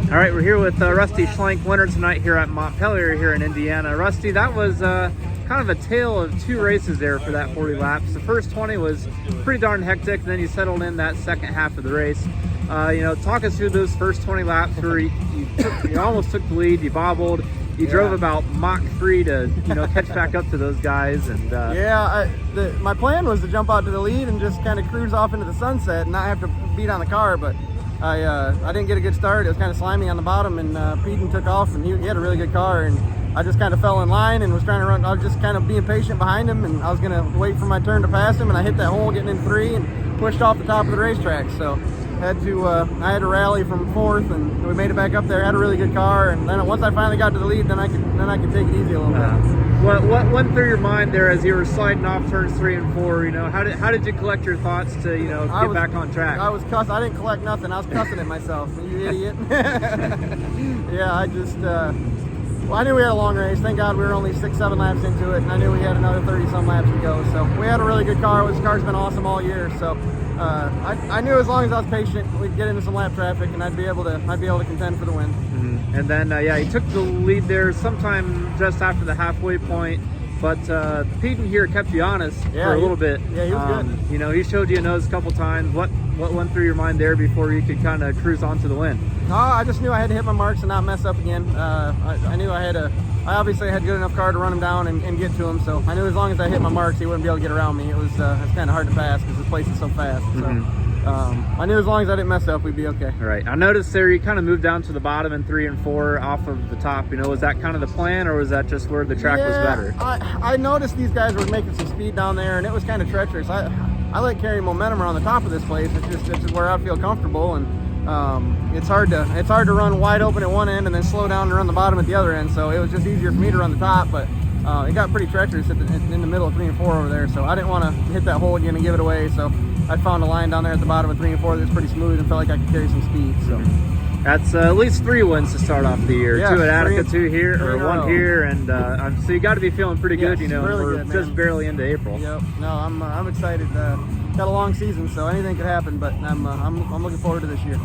All right, we're here with Rusty Schlenk, winner tonight here at Montpelier here in Indiana. Rusty, that was kind of a tale of two races there for that 40 laps. The first 20 was pretty darn hectic, and then you settled in that second half of the race. Talk us through those first 20 laps where you almost took the lead, you bobbled, you drove about Mach 3 to catch back up to those guys. And my plan was to jump out to the lead and just kind of cruise off into the sunset and not have to beat on the car, but I didn't get a good start. It was kind of slimy on the bottom, and Peden took off, and he had a really good car, and I just kind of fell in line and was trying to run. I was just kind of being patient behind him, and I was going to wait for my turn to pass him, and I hit that hole getting in 3 and pushed off the top of the racetrack. So I had to rally from 4th, and we made it back up there. Had a really good car, and then once I finally got to the lead, then I could take it easy a little bit. What went through your mind there as you were sliding off turns 3 and 4? How did you collect your thoughts to get back on track? I was cussing. I didn't collect nothing. I was cussing at myself. You idiot. Yeah, I just. I knew we had a long race. Thank God we were only 6-7 laps into it, and I knew we had another 30-some laps to go. So we had a really good car. This car's been awesome all year. So I knew as long as I was patient, we'd get into some lap traffic, and I'd be able to contend for the win. Mm-hmm. And then he took the lead there sometime just after the halfway point. But Peden here kept you honest for a little bit. Yeah, he was good. He showed you a nose a couple times. What went through your mind there before you could kind of cruise on to the win? I just knew I had to hit my marks and not mess up again. I knew I obviously had good enough car to run him down and get to him. So I knew as long as I hit my marks, he wouldn't be able to get around me. It's kind of hard to pass because this place is so fast. So. I knew as long as I didn't mess up, we'd be okay. All right. I noticed there you kind of moved down to the bottom in 3 and 4 off of the top. Was that kind of the plan, or was that just where the track was better? I noticed these guys were making some speed down there, and it was kind of treacherous. I like carrying momentum around the top of this place. It's just where I feel comfortable, and it's hard to run wide open at one end and then slow down and run the bottom at the other end. So it was just easier for me to run the top, but it got pretty treacherous in the middle of 3 and 4 over there. So I didn't want to hit that hole again and give it away. So I found a line down there at the bottom of 3 and 4 that's pretty smooth and felt like I could carry some speed. So that's at least 3 wins to start off the year. Yeah, 2 at Attica, 2 here, or 1 here, and so you got to be feeling pretty good. Really we're good, just barely into April. Yep. No, I'm excited. Got a long season, so anything could happen, but I'm looking forward to this year.